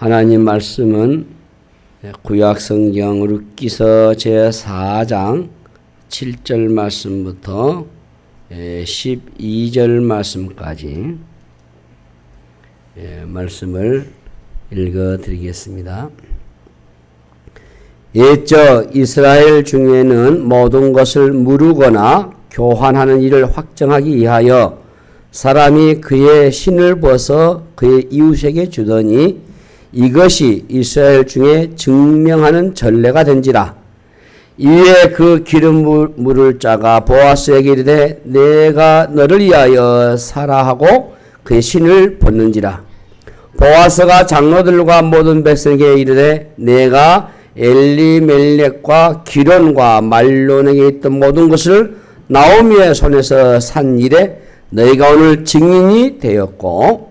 하나님 말씀은 구약성경 룻기서 제4장 7절 말씀부터 12절 말씀까지 말씀을 읽어드리겠습니다. 옛적 이스라엘 중에는 모든 것을 무르거나 교환하는 일을 확정하기 위하여 사람이 그의 신을 벗어 그의 이웃에게 주더니 이것이 이스라엘 중에 증명하는 전례가 된지라. 이에 그 기름 물을 자가 보아스에게 이르되 내가 너를 위하여 사라 하고 그의 신을 벗는지라. 보아스가 장로들과 모든 백성에게 이르되 내가 엘리멜렉과 기론과 말론에게 있던 모든 것을 나오미의 손에서 산 일에 너희가 오늘 증인이 되었고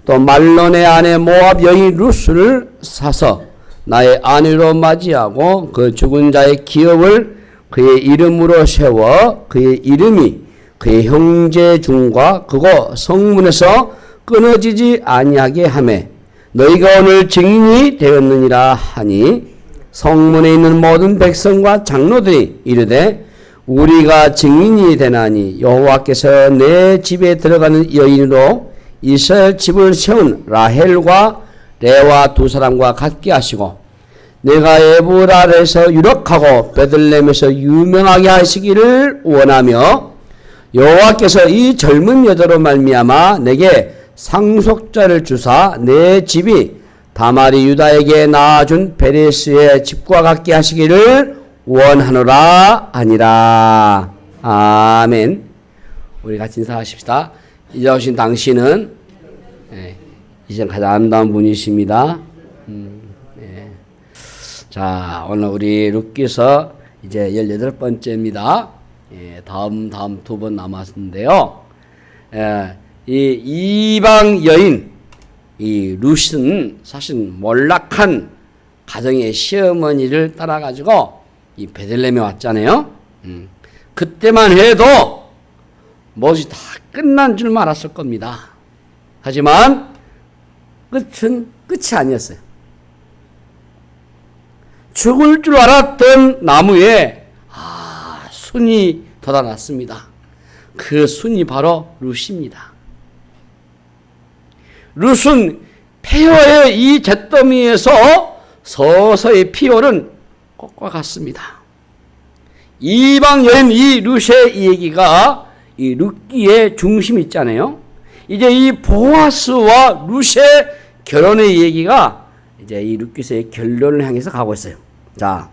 또 말론의 아내 모압 여인 루스를 사서 나의 아내로 맞이하고 그 죽은 자의 기업을 그의 이름으로 세워 그의 이름이 그의 형제 중과 그곳 성문에서 끊어지지 아니하게 하매 너희가 오늘 증인이 되었느니라 하니 성문에 있는 모든 백성과 장로들이 이르되 우리가 증인이 되나니 여호와께서 내 집에 들어가는 여인으로 이스라엘 집을 세운 라헬과 레와 두 사람과 같게 하시고 내가 에브랄에서 유력하고 베들레헴에서 유명하게 하시기를 원하며 여호와께서 이 젊은 여자로 말미암아 내게 상속자를 주사 내 집이 다말이 유다에게 낳아준 베레스의 집과 같게 하시기를 원하노라 하니라. 아멘. 우리 같이 인사하십시다. 이제 오신 당신은 이제 가장 아름다운 분이십니다. 자, 오늘 우리 룻기서 이제 18번째입니다. 다음 두 번 남았는데요. 이 이방 여인 이 룻은 사실 몰락한 가정의 시어머니를 따라가지고 이 베들레헴에 왔잖아요. 그때만 해도 뭐지 다 끝난 줄 알았을 겁니다. 하지만 끝이 아니었어요. 죽을 줄 알았던 나무에 순이 돋아났습니다. 그 순이 바로 룻입니다. 룻은 폐허의 이 잿더미에서 서서히 피어오른 꽃과 같습니다. 이방 여인 이 룻의 얘기가 이 룻기의 중심이 있잖아요. 이제 이 보아스와 룻의 결혼의 얘기가 이제 이 룻기서의 결론을 향해서 가고 있어요. 자,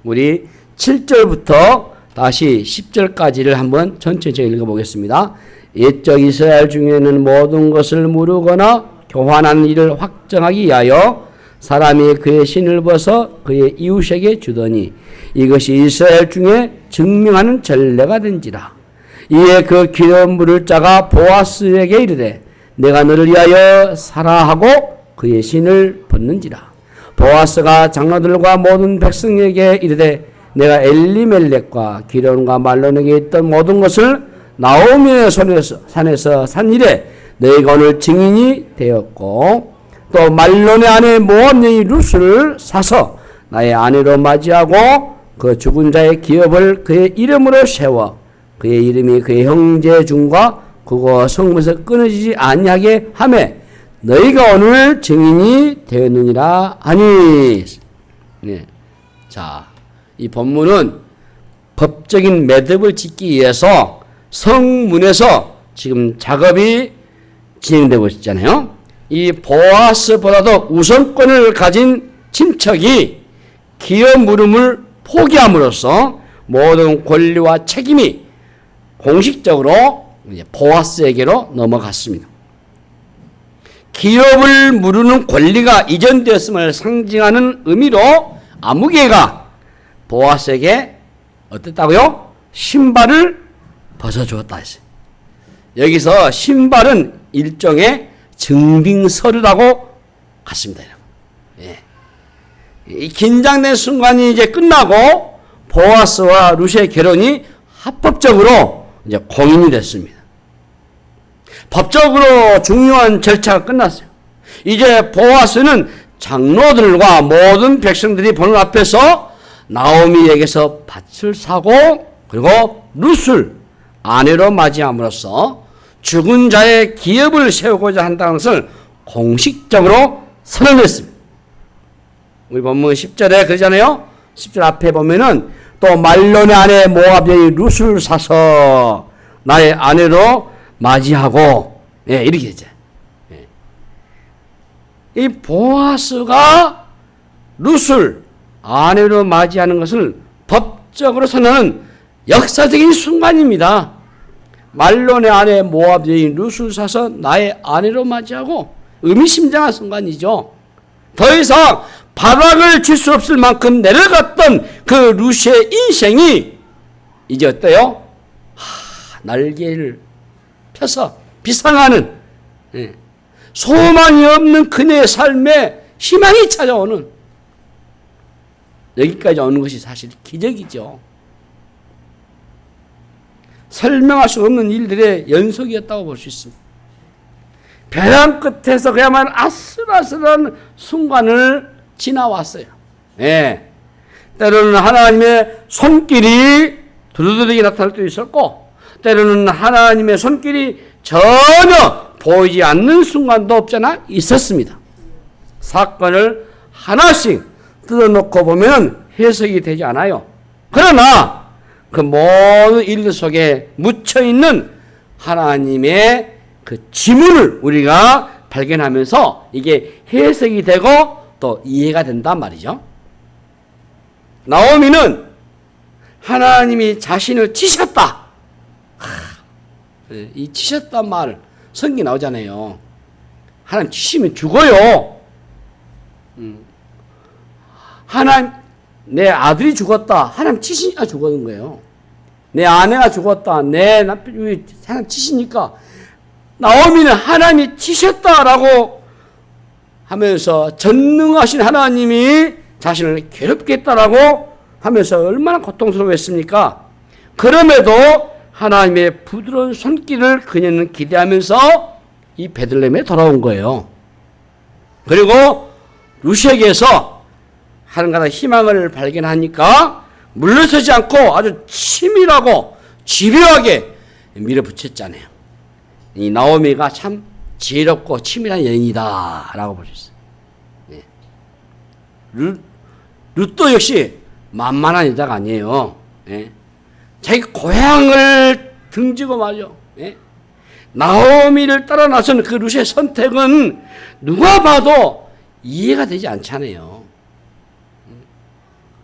우리 7절부터 다시 10절까지를 한번 전체적으로 읽어보겠습니다. 옛적 이스라엘 중에는 모든 것을 무르거나 교환하는 일을 확정하기 위하여 사람이 그의 신을 벗어 그의 이웃에게 주더니 이것이 이스라엘 중에 증명하는 전례가 된지라. 이에 그 기름 물을 자가 보아스에게 이르되 내가 너를 위하여 사라 하고 그의 신을 벗는지라. 보아스가 장로들과 모든 백성에게 이르되 내가 엘리멜렉과 기론과 말론에게 있던 모든 것을 나오미의 산에서 산 일에 너희가 오늘 증인이 되었고 또 말론의 아내 모압 여인 루스를 사서 나의 아내로 맞이하고 그 죽은 자의 기업을 그의 이름으로 세워 그의 이름이 그의 형제 중과 그곳 성문에서 끊어지지 아니하게 하매 너희가 오늘 증인이 되었느니라 하니. 네. 자, 이 본문은 법적인 매듭을 짓기 위해서 성문에서 지금 작업이 진행되고 있잖아요. 이 보아스보다도 우선권을 가진 친척이 기업 물음을 포기함으로써 모든 권리와 책임이 공식적으로 보아스에게로 넘어갔습니다. 기업을 무르는 권리가 이전되었음을 상징하는 의미로 아무개가 보아스에게 어땠다고요? 신발을 벗어주었다 했어요. 여기서 신발은 일종의 증빙서류라고 같습니다. 예. 이 긴장된 순간이 이제 끝나고 보아스와 룻의 결혼이 합법적으로 이제 공인이 됐습니다. 법적으로 중요한 절차가 끝났어요. 이제 보아스는 장로들과 모든 백성들이 보는 앞에서 나오미에게서 밭을 사고 그리고 룻을 아내로 맞이함으로써 죽은 자의 기업을 세우고자 한다는 것을 공식적으로 선언했습니다. 우리 본문 10절에 그러잖아요. 10절 앞에 보면은 또 말론의 아내 모압 여인 룻을 사서 나의 아내로 맞이하고, 예, 이렇게 되죠. 예. 이 보아스가 룻을 아내로 맞이하는 것을 법적으로 선언하는 역사적인 순간입니다. 말론의 아내 모압 여인 룻을 사서 나의 아내로 맞이하고 의미심장한 순간이죠. 더 이상 바닥을 칠 수 없을 만큼 내려갔던 그 룻의 인생이 이제 어때요? 날개를 펴서 비상하는, 소망이 없는 그녀의 삶에 희망이 찾아오는, 여기까지 오는 것이 사실 기적이죠. 설명할 수 없는 일들의 연속이었다고 볼 수 있습니다. 벼랑 끝에서 그야말로 아슬아슬한 순간을 지나왔어요. 예. 때로는 하나님의 손길이 두루두루하게 나타날 때도 있었고, 때로는 하나님의 손길이 전혀 보이지 않는 순간도 없잖아 있었습니다. 사건을 하나씩 뜯어놓고 보면 해석이 되지 않아요. 그러나 그 모든 일들 속에 묻혀있는 하나님의 그 지문을 우리가 발견하면서 이게 해석이 되고 또 이해가 된단 말이죠. 나오미는 하나님이 자신을 치셨다. 이 치셨단 말 성경에 나오잖아요. 하나님 치시면 죽어요. 하나님, 내 아들이 죽었다. 하나님 치시니까 죽었는 거예요. 내 아내가 죽었다. 내 남편이 하나님 치시니까. 나오미는 하나님이 치셨다라고 하면서 전능하신 하나님이 자신을 괴롭겠다라고 하면서 얼마나 고통스러워했습니까? 그럼에도 하나님의 부드러운 손길을 그녀는 기대하면서 이 베들레헴에 돌아온 거예요. 그리고 룻에게서 하나님과 희망을 발견하니까 물러서지 않고 아주 치밀하고 집요하게 밀어붙였잖아요. 이 나오미가 참 지혜롭고 치밀한 여인이다 라고 볼 수 있어요. 예. 룻도 역시 만만한 여자가 아니에요. 예. 자기 고향을 등지고 말이요. 예. 나오미를 따라 나선 그 룻의 선택은 누가 봐도 이해가 되지 않잖아요.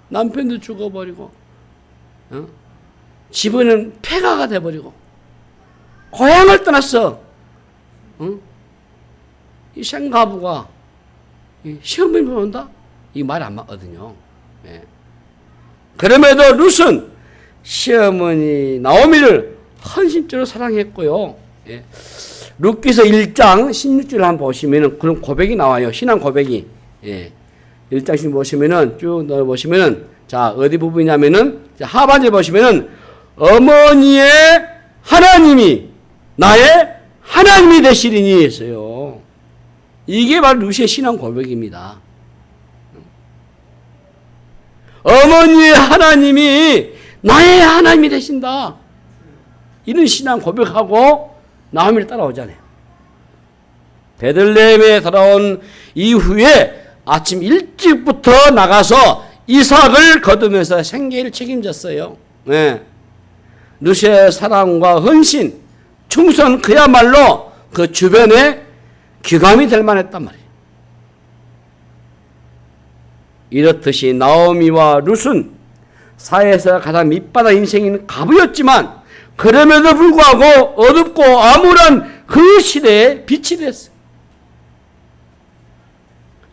남편도 죽어버리고, 집은 폐가가 돼버리고, 고향을 떠났어. 이 생가부가 시어머니 온다? 이 말이 안 맞거든요. 예. 그럼에도 룻은 시어머니 나오미를 헌신적으로 사랑했고요. 예. 룻기서 1장 16절 한번 보시면은 그런 고백이 나와요. 신앙 고백이. 예. 1장씩 보시면은 쭉 넣어보시면은 자 어디 부분이냐면은 하반절 보시면은 어머니의 하나님이 나의 하나님이 되시리니 했어요. 이게 바로 룻의 신앙 고백입니다. 어머니의 하나님이 나의 하나님이 되신다. 이런 신앙 고백하고 나오미를 따라오잖아요. 베들레헴에 돌아온 이후에 아침 일찍부터 나가서 이삭을 거두면서 생계를 책임졌어요. 네. 룻의 사랑과 헌신, 충성 그야말로 그 주변에 귀감이 될 만했단 말이에요. 이렇듯이 나오미와 룻은 사회에서 가장 밑바닥 인생인 가부였지만 그럼에도 불구하고 어둡고 암울한 그 시대에 빛이 됐어요.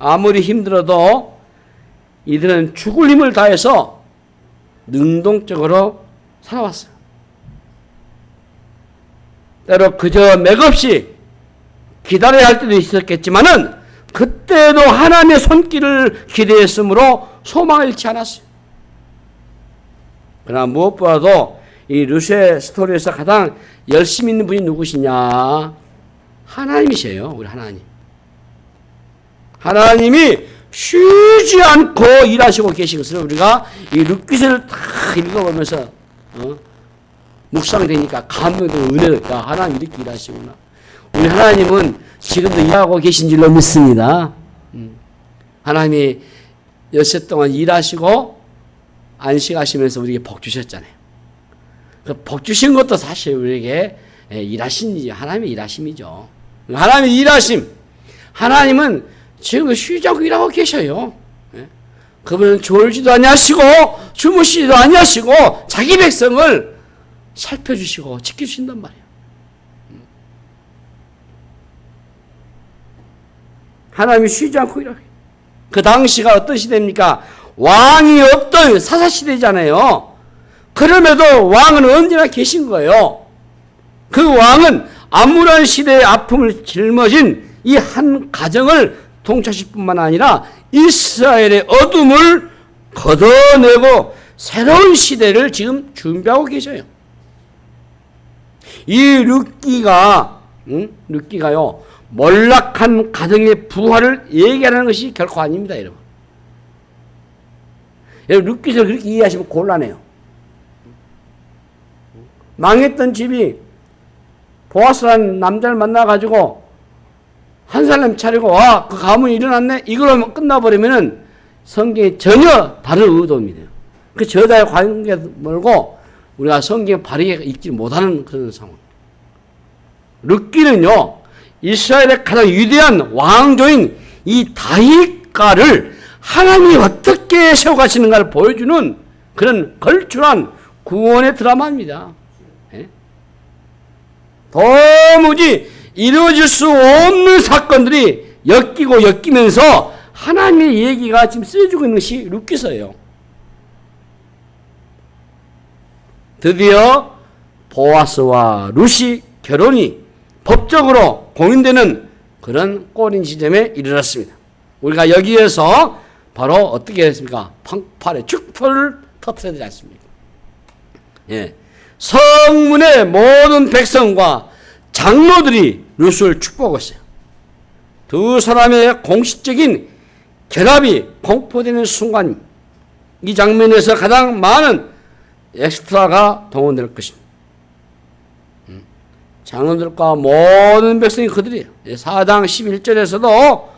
아무리 힘들어도 이들은 죽을 힘을 다해서 능동적으로 살아왔어요. 때로 그저 맥없이 기다려야 할 때도 있었겠지만은 그때도 하나님의 손길을 기대했으므로 소망을 잃지 않았어요. 그러나 무엇보다도 이 룻의 스토리에서 가장 열심히 있는 분이 누구시냐? 하나님이세요. 우리 하나님. 하나님이 쉬지 않고 일하시고 계신 것을 우리가 이 룻기서를 다 읽어보면서 묵상되니까 감동되는 은혜가 하나님 이렇게 일하시구나. 우리 하나님은 지금도 일하고 계신 줄로 믿습니다. 하나님이 엿새 동안 일하시고 안식하시면서 우리에게 복 주셨잖아요. 그 복 주신 것도 사실 우리에게 일하신 하나님의 일하심이죠. 하나님의 일하심. 하나님은 지금도 쉬지 않고 일하고 계셔요. 그분은 졸지도 아니하시고 주무시지도 아니하시고 자기 백성을 살펴주시고 지켜주신단 말이에요. 하나님이 쉬지 않고 일하고. 그 당시가 어떤 시대입니까? 왕이 없던 사사시대잖아요. 그럼에도 왕은 언제나 계신 거예요. 그 왕은 암울한 시대의 아픔을 짊어진 이 한 가정을 통치하실 뿐만 아니라 이스라엘의 어둠을 걷어내고 새로운 시대를 지금 준비하고 계셔요. 이 룻기가요, 몰락한 가정의 부활을 얘기하는 것이 결코 아닙니다, 여러분. 여러분, 룻기서를 그렇게 이해하시면 곤란해요. 망했던 집이 보아스라는 남자를 만나가지고 한 사람 차리고 와, 그 가문이 일어났네? 이걸로 끝나버리면은 성경이 전혀 다른 의도입니다. 그 저자의 관계 멀고 우리가 성경을 바르게 읽지 못하는 그런 상황. 룻기는요, 이스라엘의 가장 위대한 왕조인 이 다윗가를 하나님이 어떻게 세워가시는가를 보여주는 그런 걸출한 구원의 드라마입니다. 도무지 이루어질 수 없는 사건들이 엮이면서 하나님의 얘기가 지금 쓰여지고 있는 것이 룻기서예요. 드디어 보아스와 룻이 결혼이 법적으로 공인되는 그런 꼬린 지점에 이르렀습니다. 우리가 여기에서 바로 어떻게 했습니까? 방팔의 축포를 터뜨려야 되지 않습니까? 예. 성문의 모든 백성과 장로들이 룻을 축복했어요. 두 사람의 공식적인 결합이 공포되는 순간, 이 장면에서 가장 많은 엑스트라가 동원될 것입니다. 장로들과 모든 백성이 그들이에요. 4장 11절에서도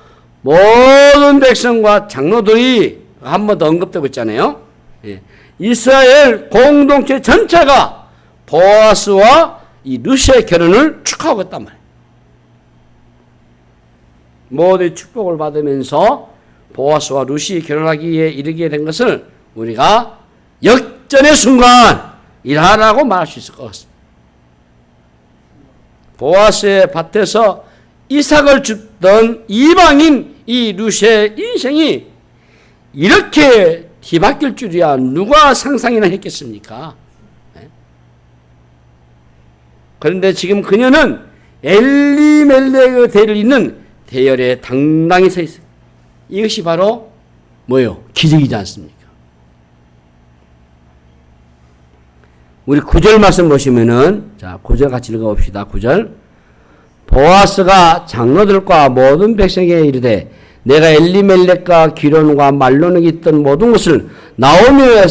모든 백성과 장로들이 한 번 더 언급되고 있잖아요. 이스라엘 공동체 전체가 보아스와 이 룻의 결혼을 축하하고 있단 말이에요. 모두의 축복을 받으면서 보아스와 룻이 결혼하기에 이르게 된 것을 우리가 역전의 순간이라고 말할 수 있을 것 같습니다. 보아스의 밭에서 이삭을 줍던 이방인 이 룻의 인생이 이렇게 뒤바뀔 줄이야 누가 상상이나 했겠습니까? 그런데 지금 그녀는 엘리멜렉의 대를 잇는 대열에 당당히 서 있어요. 이것이 바로 뭐예요? 기적이지 않습니까? 우리 9절 말씀 보시면은, 자, 9절 같이 읽어봅시다. 9절. 보아스가 장로들과 모든 백성에게 이르되 내가 엘리멜렉과 기론과 말론에게 있던 모든 것을 나오미의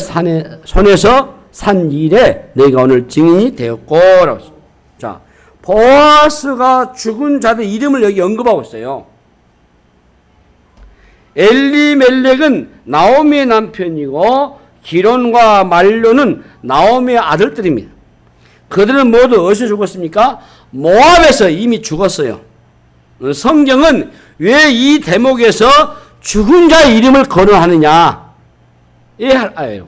손에서 산 일에 내가 오늘 증인이 되었고 라고. 자, 보아스가 죽은 자들 이름을 여기 언급하고 있어요. 엘리멜렉은 나오미의 남편이고 기론과 말론은 나오미의 아들들입니다. 그들은 모두 어디서 죽었습니까? 모압에서 이미 죽었어요. 성경은 왜 이 대목에서 죽은 자의 이름을 거론하느냐? 이해할 아예요.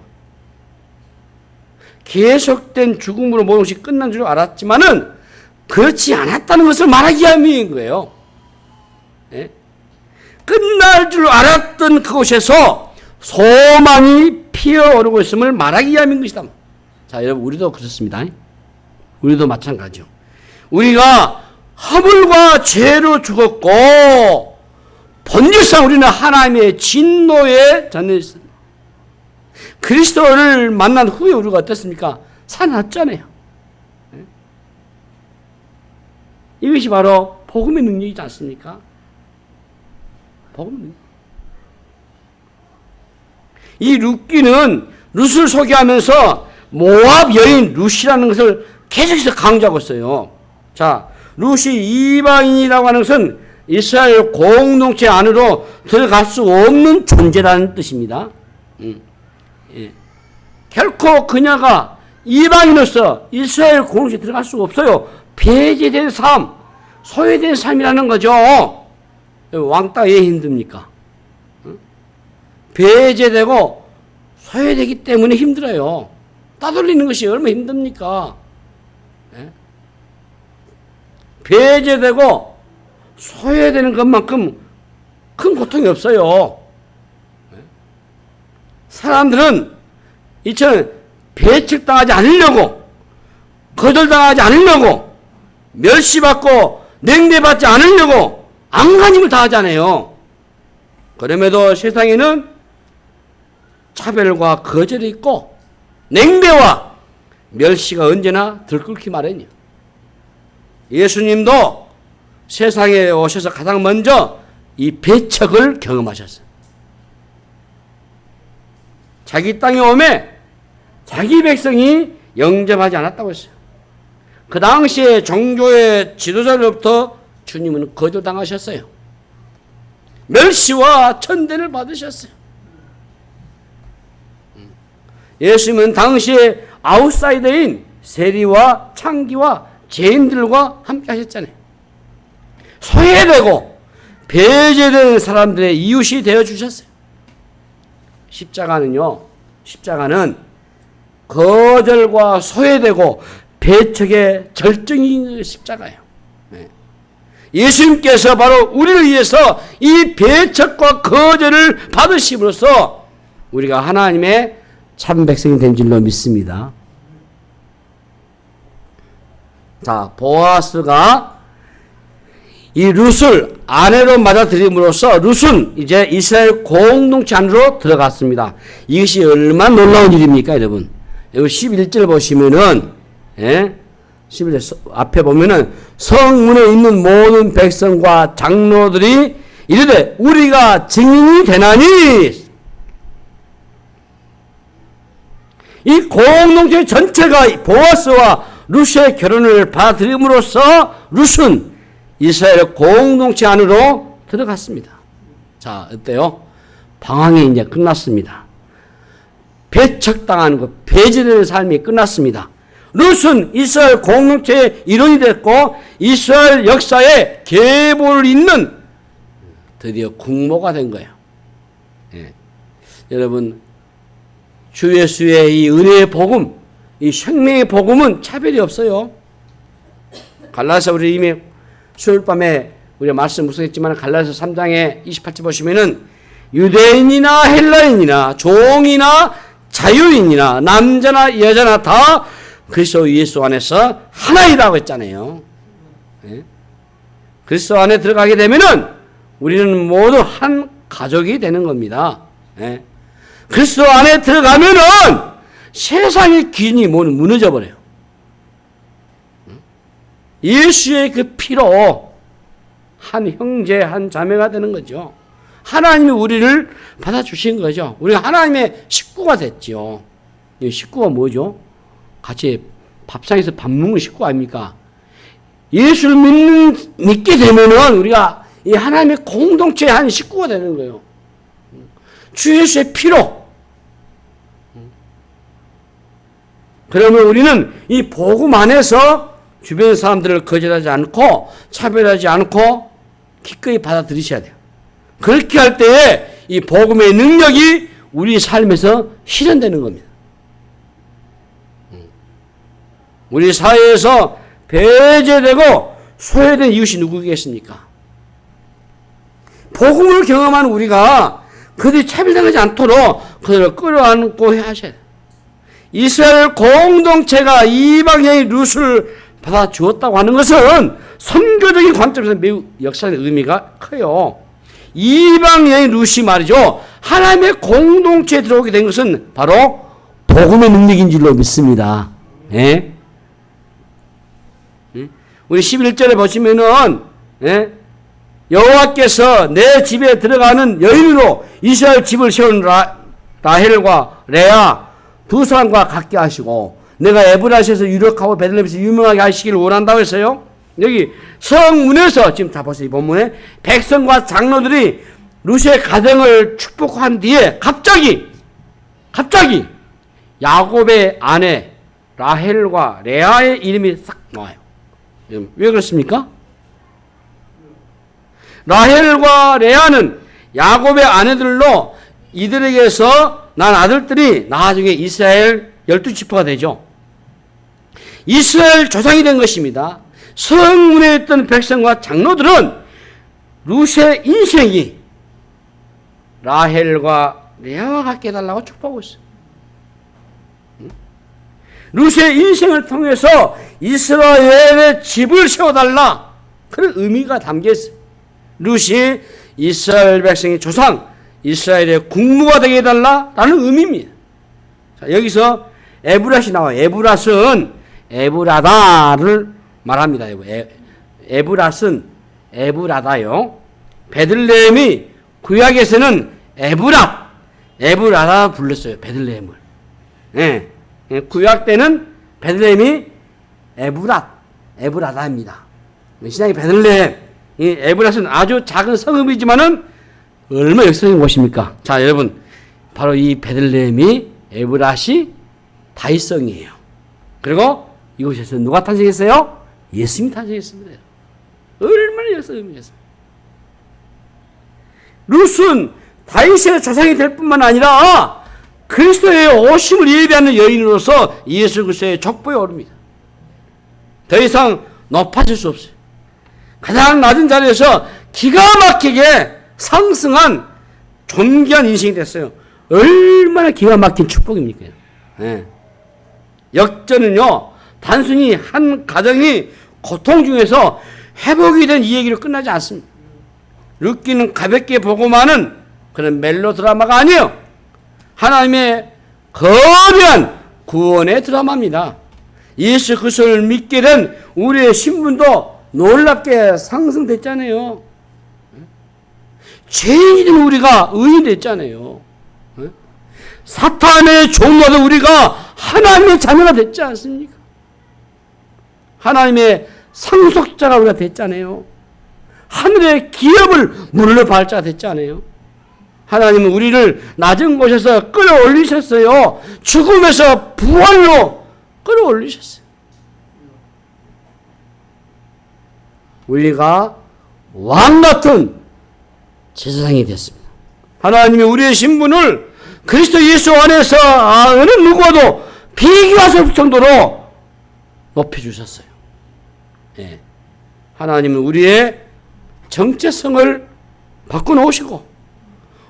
계속된 죽음으로 모든 것이 끝난 줄 알았지만은 그렇지 않았다는 것을 말하기 위함인 거예요. 예? 끝날 줄 알았던 그곳에서 소망이 피어오르고 있음을 말하기 위함인 것이다. 자, 여러분, 우리도 그렇습니다. 우리도 마찬가지죠. 우리가 허물과 죄로 죽었고 본질상 우리는 하나님의 진노에 젖어 있습니다. 그리스도를 만난 후에 우리가 어떻습니까? 살아났잖아요. 이것이 바로 복음의 능력이지 않습니까? 복음의 능력. 이 룻기는 룻을 소개하면서 모압 여인 룻이라는 것을 계속해서 강조하고 있어요. 자, 룻이 이방인이라고 하는 것은 이스라엘 공동체 안으로 들어갈 수 없는 존재라는 뜻입니다. 예. 결코 그녀가 이방인으로서 이스라엘 공동체에 들어갈 수가 없어요. 배제된 삶, 소외된 삶이라는 거죠. 왕따 왜 힘듭니까? 배제되고 소외되기 때문에 힘들어요. 따돌리는 것이 얼마나 힘듭니까? 배제되고 소외되는 것만큼 큰 고통이 없어요. 사람들은 이처럼 배척당하지 않으려고, 거절당하지 않으려고, 멸시받고 냉대받지 않으려고 안간힘을 다하잖아요. 그럼에도 세상에는 차별과 거절이 있고 냉대와 멸시가 언제나 들끓기 마련이에요. 예수님도 세상에 오셔서 가장 먼저 이 배척을 경험하셨어요. 자기 땅에 오매 자기 백성이 영접하지 않았다고 했어요. 그 당시에 종교의 지도자로부터 주님은 거절당하셨어요. 멸시와 천대를 받으셨어요. 예수님은 당시에 아웃사이더인 세리와 창기와 죄인들과 함께 하셨잖아요. 소외되고 배제된 사람들의 이웃이 되어주셨어요. 십자가는 거절과 소외되고 배척의 절정인 십자가예요. 예수님께서 바로 우리를 위해서 이 배척과 거절을 받으심으로써 우리가 하나님의 참 백성이 된 줄로 믿습니다. 자, 보아스가 이 룻을 아내로 맞아들임으로써 룻은 이제 이스라엘 공동체 안으로 들어갔습니다. 이것이 얼마나 놀라운 일입니까, 여러분? 여기 11절 보시면은, 11절 앞에 보면은 성문에 있는 모든 백성과 장로들이 이르되 우리가 증인이 되나니, 이 공동체 전체가 보아스와 룻의 결혼을 받아들임으로써 룻은 이스라엘 공동체 안으로 들어갔습니다. 자, 어때요? 방황이 이제 끝났습니다. 배척당하는 것, 배제되는 삶이 끝났습니다. 룻은 이스라엘 공동체의 일원이 됐고 이스라엘 역사에 계보를 잇는 드디어 국모가 된 거예요. 예. 여러분, 주 예수의 이 은혜의 복음, 이 생명의 복음은 차별이 없어요. 갈라디아서 우리 이미 수요일 밤에 우리가 말씀 묵상했지만 갈라디아서 3장에 28절 보시면은 유대인이나 헬라인이나 종이나 자유인이나 남자나 여자나 다 그리스도 예수 안에서 하나이라고 했잖아요. 네? 그리스도 안에 들어가게 되면은 우리는 모두 한 가족이 되는 겁니다. 네? 그리스도 안에 들어가면은 세상의 기준이 무너져 버려요. 예수의 그 피로 한 형제, 한 자매가 되는 거죠. 하나님이 우리를 받아주신 거죠. 우리가 하나님의 식구가 됐죠. 이 식구가 뭐죠? 같이 밥상에서 밥 먹는 식구 아닙니까? 예수를 믿게 되면은 우리가 이 하나님의 공동체의 한 식구가 되는 거예요. 주 예수의 피로. 그러면 우리는 이 복음 안에서 주변 사람들을 거절하지 않고 차별하지 않고 기꺼이 받아들이셔야 돼요. 그렇게 할 때에 이 복음의 능력이 우리 삶에서 실현되는 겁니다. 우리 사회에서 배제되고 소외된 이웃이 누구겠습니까? 복음을 경험한 우리가 그들이 차별당하지 않도록 그들을 끌어안고 하셔야 돼요. 이스라엘 공동체가 이방인의 룻을 받아 주었다고 하는 것은 선교적인 관점에서 매우 역사적 의미가 커요. 이방인의 룻이 말이죠. 하나님의 공동체에 들어오게 된 것은 바로 복음의 능력인 줄로 믿습니다. 예? 우리 11절에 보시면은 여호와께서 내 집에 들어가는 여인으로 이스라엘 집을 세우느라 라헬과 레아 두 사람과 같게 하시고 내가 에브라시에서 유력하고 베들레헴에서 유명하게 하시기를 원한다고 했어요. 여기 성문에서 지금 다 보세요. 이 본문에 백성과 장로들이 루시의 가정을 축복한 뒤에 갑자기 야곱의 아내 라헬과 레아의 이름이 싹 나와요. 왜 그렇습니까? 라헬과 레아는 야곱의 아내들로 이들에게서 난 아들들이 나중에 이스라엘 12지파가 되죠. 이스라엘 조상이 된 것입니다. 성문에 있던 백성과 장로들은 루시의 인생이 라헬과 레아와 같게 해달라고 축복하고 있어요. 루시의 인생을 통해서 이스라엘의 집을 세워달라, 그런 의미가 담겨 있어요. 루시 이스라엘 백성의 조상, 이스라엘의 국무가 되게 해달라라는 의미입니다. 자, 여기서 에브랏이 나와요. 에브랏은 에브라다를 말합니다. 에브랏은 에브라다요. 베들레헴이 구약에서는 에브라다 불렀어요. 베들레헴을. 예. 구약 때는 베들레헴이 에브라다입니다. 신약의 베들레헴, 이 에브랏은 아주 작은 성읍이지만은 얼마나 역사적인 곳입니까? 자, 여러분, 바로 이 베들레헴이 에브랏이 다윗성이에요. 그리고 이곳에서 누가 탄생했어요? 예수님이 탄생했습니다. 얼마나 역사적인 것입니까? 룻은 다윗의 조상이 될 뿐만 아니라 그리스도의 오심을 예비하는 여인으로서 예수 그리스도의 족보에 오릅니다. 더 이상 높아질 수 없어요. 가장 낮은 자리에서 기가 막히게 상승한 존귀한 인생이 됐어요. 얼마나 기가 막힌 축복입니까? 네. 역전은요, 단순히 한 가정이 고통 중에서 회복이 된 이 얘기로 끝나지 않습니다. 룻기는 가볍게 보고만은 그런 멜로 드라마가 아니에요. 하나님의 거대한 구원의 드라마입니다. 예수 그리스도를 믿게 된 우리의 신분도 놀랍게 상승됐잖아요. 죄인인 우리가 의인이 됐잖아요. 사탄의 종로도 우리가 하나님의 자녀가 됐지 않습니까? 하나님의 상속자가 우리가 됐잖아요. 하늘의 기업을 물러받을 자가 됐잖아요. 하나님은 우리를 낮은 곳에서 끌어올리셨어요. 죽음에서 부활로 끌어올리셨어요. 우리가 왕같은 제사장이 됐습니다. 하나님이 우리의 신분을 그리스도 예수 안에서 어느 누구와도 비교할 수 없을 정도로 높여주셨어요. 예. 하나님은 우리의 정체성을 바꿔놓으시고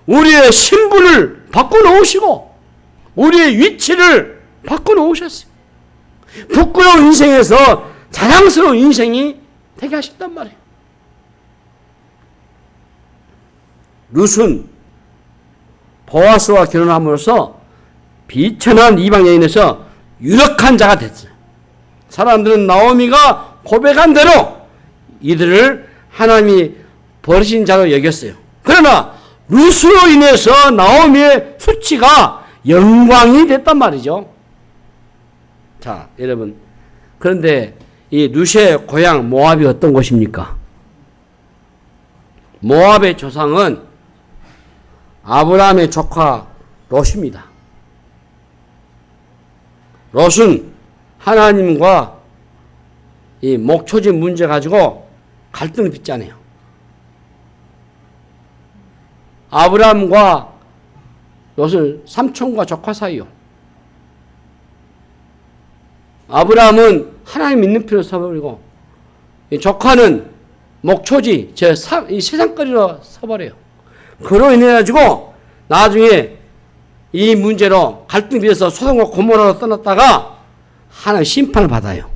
우리의 신분을 바꿔놓으시고 우리의 위치를 바꿔놓으셨어요. 부끄러운 인생에서 자랑스러운 인생이 되게 하셨단 말이에요. 룻은 보아스와 결혼함으로써 비천한 이방 여인에서 유력한 자가 됐어요. 사람들은 나오미가 고백한 대로 이들을 하나님이 버리신 자로 여겼어요. 그러나 룻으로 인해서 나오미의 수치가 영광이 됐단 말이죠. 자, 여러분, 그런데 이 룻의 고향 모압이 어떤 곳입니까? 모압의 조상은 아브라함의 조카 롯입니다. 롯은 하나님과 이 목초지 문제 가지고 갈등을 빚잖아요. 아브라함과 롯은 삼촌과 조카 사이요. 아브라함은 하나님 믿는 필요 서버리고 조카는 목초지 이 세상거리로 서버려요. 그로 인해 가지고 나중에 이 문제로 갈등이 빚어서 소돔과 고모라로 떠났다가 하나님 심판을 받아요.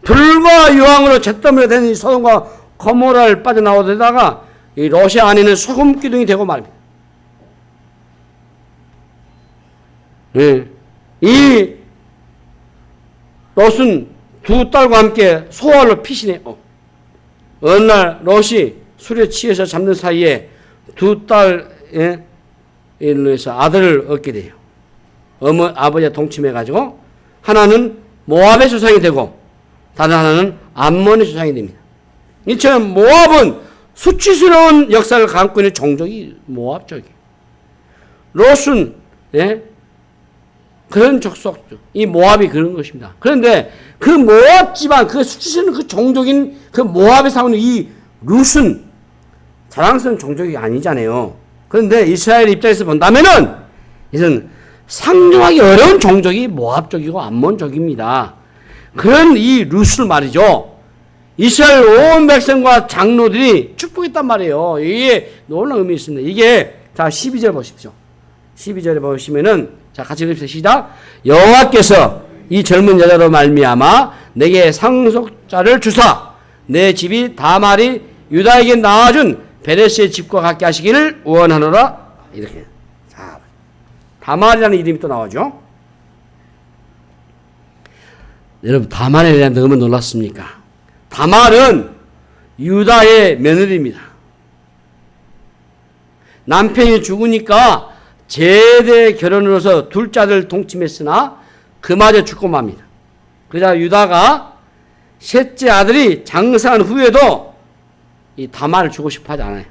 불과 유황으로 잿더미로 된 이 소돔과 고모라를 빠져나오다가 이 롯의 아내는 소금 기둥이 되고 말입니다. 네. 이 롯은 두 딸과 함께 소알로 피신해요. 어느 날 롯이 술에 취해서 잠든 사이에 두 딸 일로 해서 아들을 얻게 돼요. 아버지가 동침해가지고 하나는 모압의 조상이 되고 다른 하나는 암몬의 조상이 됩니다. 이처럼 모압은 수치스러운 역사를 갖고 있는 종족이 모압족이에요. 롯은 그런 족속, 이 모압이 그런 것입니다. 그런데 그 모압 집안, 그 수치스러운 그 종족인 그 모압에 사는 이 룻은 자랑스러운 종족이 아니잖아요. 그런데 이스라엘 입장에서 본다면은 이것은 상종하기 어려운 종족이 모압족이고 암몬족입니다. 그런 이 룻을 말이죠. 이스라엘 온 백성과 장로들이 축복했단 말이에요. 이게 놀라운 의미 있습니다. 이게 자 12절 보십시오. 12절에 보시면은 자 같이 읽읍시다. 시작. 여호와께서 이 젊은 여자로 말미암아 내게 상속자를 주사 내 집이 다말이 유다에게 낳아준 베레스의 집과 같게 하시기를 원하노라. 이렇게. 자, 다말이라는 이름이 또 나오죠. 여러분 다말에 대한 너무 놀랐습니까? 다말은 유다의 며느리입니다. 남편이 죽으니까 제대 결혼으로서 둘째 아들 동침했으나 그마저 죽고 맙니다. 그러자 유다가 셋째 아들이 장사한 후에도 이 다말을 주고 싶어 하지 않아요.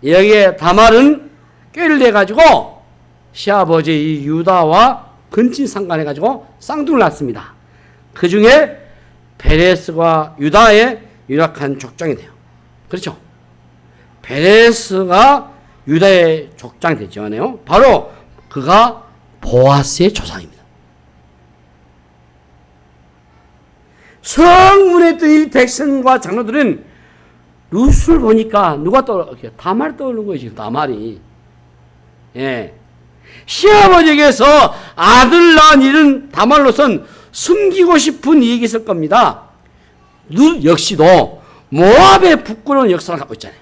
여기에 다말은 꾀를 내가지고 시아버지 이 유다와 근친상간해가지고 쌍둥이를 낳습니다. 그 중에 베레스가 유다의 유력한 족장이 돼요. 그렇죠? 베레스가 유다의 족장이 되죠. 바로 그가 보아스의 조상입니다. 성문했던 이 백성과 장로들은 룻을 보니까 누가 다말이 떠오르는 거예요. 지금 다말이. 예. 시아버지에게서 아들 낳은 일은 다말로선 숨기고 싶은 이익이 있을 겁니다. 룻 역시도 모압의 부끄러운 역사를 갖고 있잖아요.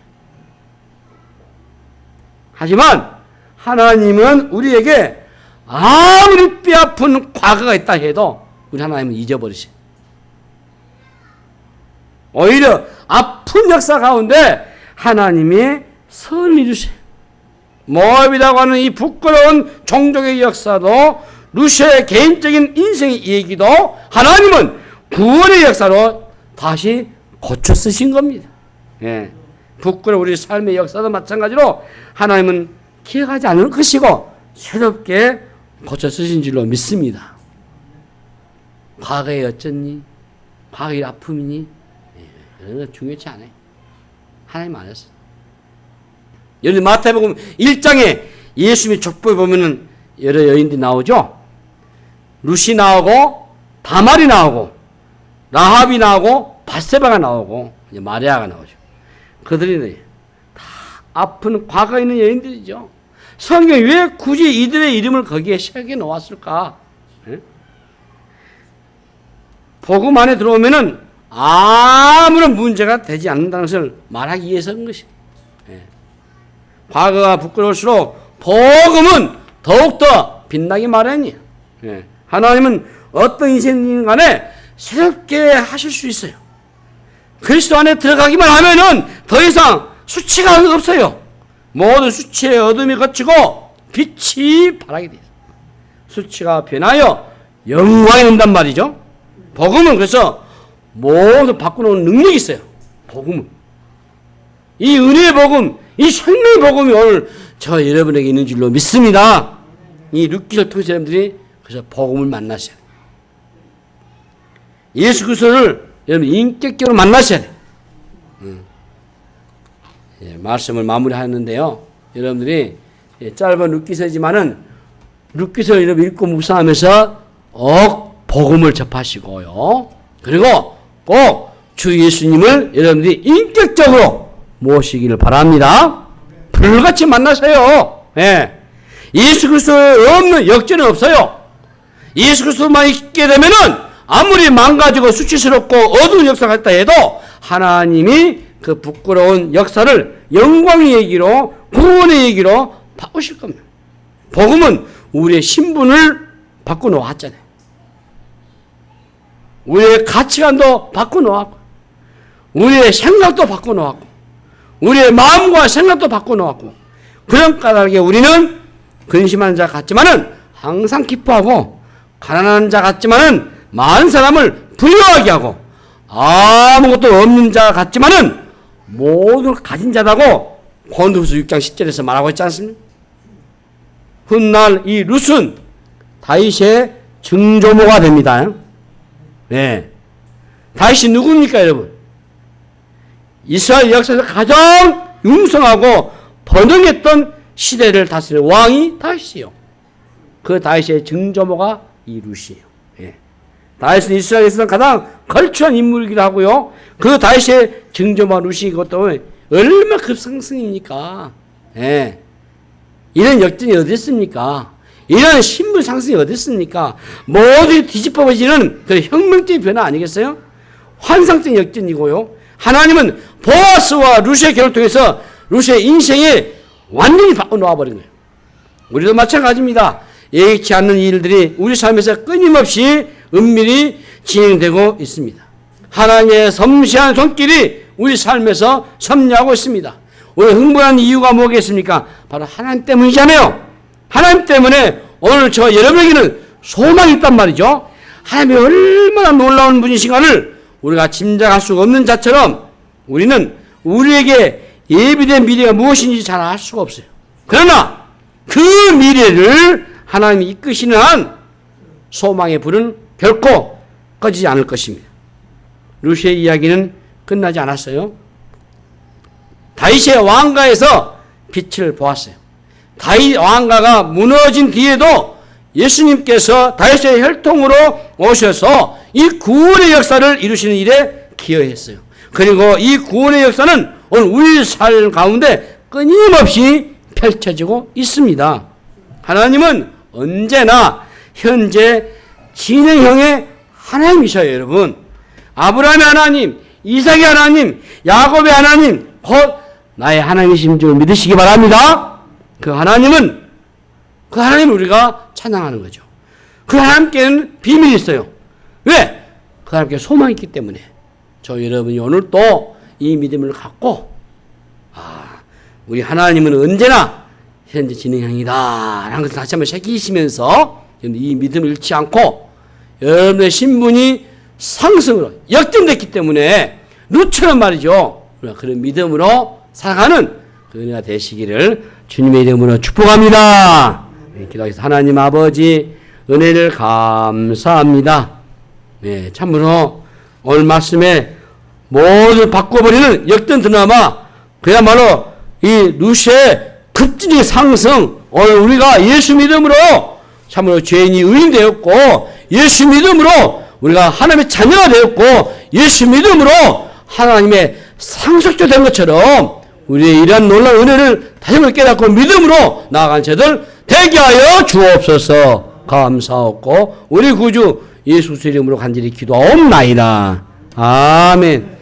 하지만 하나님은 우리에게 아무리 뼈아픈 과거가 있다 해도 우리 하나님은 잊어버리시. 오히려 아픈 역사 가운데 하나님이 선을 이루세요. 모압이라고 하는 이 부끄러운 종족의 역사도 룻의 개인적인 인생의 얘기도 하나님은 구원의 역사로 다시 고쳐 쓰신 겁니다. 예. 부끄러운 우리 삶의 역사도 마찬가지로 하나님은 기억하지 않을 것이고 새롭게 고쳐 쓰신 줄로 믿습니다. 과거에 어쩌니? 과거의 아픔이니? 예. 그런 거 중요치 않아요. 하나님 안 했어. 여기 마태복음 1장에 예수님의 족보에 보면은 여러 여인들이 나오죠. 룻이 나오고 다말이 나오고 라합이 나오고 밧세바가 나오고 이제 마리아가 나오죠. 그들이 다 아픈 과거에 있는 여인들이죠. 성경이 왜 굳이 이들의 이름을 거기에 새겨 놓았을까? 예? 복음 안에 들어오면은 아무런 문제가 되지 않는다는 것을 말하기 위해서인 것입니다. 예. 과거가 부끄러울수록 복음은 더욱더 빛나기 마련이에요. 예. 하나님은 어떤 인생인 간에 새롭게 하실 수 있어요. 그리스도 안에 들어가기만 하면은 더 이상 수치가 없어요. 모든 수치의 어둠이 거치고 빛이 바라게 돼요. 수치가 변하여 영광이 온단 말이죠. 복음은 그래서 모두 바꾸는 능력이 있어요. 복음은. 이 은혜의 복음, 이 생명의 복음이 오늘 저 여러분에게 있는 줄로 믿습니다. 이 룻기를 통해서 여러분들이 그래서 복음을 만나셔야 돼요. 예수 그리스도를 여러분 인격적으로 만나셔야 돼요. 예, 말씀을 마무리하는데요. 여러분들이 짧은 룻기서지만은 룻기서 여러분 읽고 묵상하면서 복음을 접하시고요. 그리고 꼭 주 예수님을 여러분들이 인격적으로 모시기를 바랍니다. 불같이 만나세요. 예. 예수 그리스도 없는 역전은 없어요. 예수 그리스도만 있게 되면은 아무리 망가지고 수치스럽고 어두운 역사가 있다 해도 하나님이 그 부끄러운 역사를 영광의 얘기로 구원의 얘기로 바꾸실 겁니다. 복음은 우리의 신분을 바꿔놓았잖아요. 우리의 가치관도 바꿔놓았고 우리의 생각도 바꿔놓았고 우리의 마음과 생각도 바꿔놓았고 그런 까닭에 우리는 근심하는 자 같지만은 항상 기뻐하고, 가난한 자 같지만은 많은 사람을 부유하게 하고, 아무것도 없는 자 같지만은 모든 가진 자다고 고린도후서 6장 10절에서 말하고 있지 않습니까? 훗날 이 룻은 다윗의 증조모가 됩니다. 네. 다윗이 누굽니까, 여러분? 이스라엘 역사에서 가장 융성하고 번영했던 시대를 다스린 왕이 다윗이요. 그 다윗의 증조모가 이 룻이에요. 예. 다윗은 이스라엘에서 가장 걸출한 인물이기도 하고요. 그 다윗의 증조모 룻이 이것도 얼마나 급상승입니까? 예. 이런 역전이 어디 있습니까? 이런 신분 상승이 어디 있습니까? 모두 뒤집어지는 그런 혁명적인 변화 아니겠어요? 환상적인 역전이고요. 하나님은 보아스와 룻의 결혼을 통해서 룻의 인생이 완전히 바꿔놓아버린 거예요. 우리도 마찬가지입니다. 예기치 않는 일들이 우리 삶에서 끊임없이 은밀히 진행되고 있습니다. 하나님의 섬세한 손길이 우리 삶에서 섭리하고 있습니다. 우리 흥분한 이유가 뭐겠습니까? 바로 하나님 때문이잖아요. 하나님 때문에 오늘 저 여러분에게는 소망이 있단 말이죠. 하나님이 얼마나 놀라운 분이신가를 우리가 짐작할 수가 없는 자처럼 우리는 우리에게 예비된 미래가 무엇인지 잘 알 수가 없어요. 그러나 그 미래를 하나님이 이끄시는 한 소망의 불은 결코 꺼지지 않을 것입니다. 룻의 이야기는 끝나지 않았어요. 다윗의 왕가에서 빛을 보았어요. 다윗 왕가가 무너진 뒤에도 예수님께서 다윗의 혈통으로 오셔서 이 구원의 역사를 이루시는 일에 기여했어요. 그리고 이 구원의 역사는 오늘 우리 삶 가운데 끊임없이 펼쳐지고 있습니다. 하나님은 언제나 현재 진행형의 하나님이셔요, 여러분. 아브라함의 하나님, 이삭의 하나님, 야곱의 하나님, 곧 나의 하나님이신 줄 믿으시기 바랍니다. 그 하나님을 우리가 찬양하는 거죠. 그 하나님께는 비밀이 있어요. 왜? 그 하나님께 소망이 있기 때문에. 저 여러분이 오늘 또 이 믿음을 갖고, 우리 하나님은 언제나 현재 진행형이다 라는 것을 다시 한번 새기시면서 이 믿음을 잃지 않고 여러분의 신분이 상승으로 역전됐기 때문에 룻처럼 말이죠. 우리가 그런 믿음으로 살아가는 그 은혜가 되시기를 주님의 이름으로 축복합니다. 네, 기도하겠습니다. 하나님 아버지 은혜를 감사합니다. 네, 참으로 오늘 말씀에 모두 바꿔버리는 역전 드라마, 그야말로 이 룻의 급진의 상승, 오늘 우리가 예수 믿음으로 참으로 죄인이 의인 되었고, 예수 믿음으로 우리가 하나님의 자녀가 되었고, 예수 믿음으로 하나님의 상속자 된 것처럼 우리의 이러한 놀라운 은혜를 다시 한번 깨닫고 믿음으로 나아간 저들 되게 하여 주옵소서. 감사하고 우리 구주 예수 이름으로 간절히 기도하옵나이다. 아멘.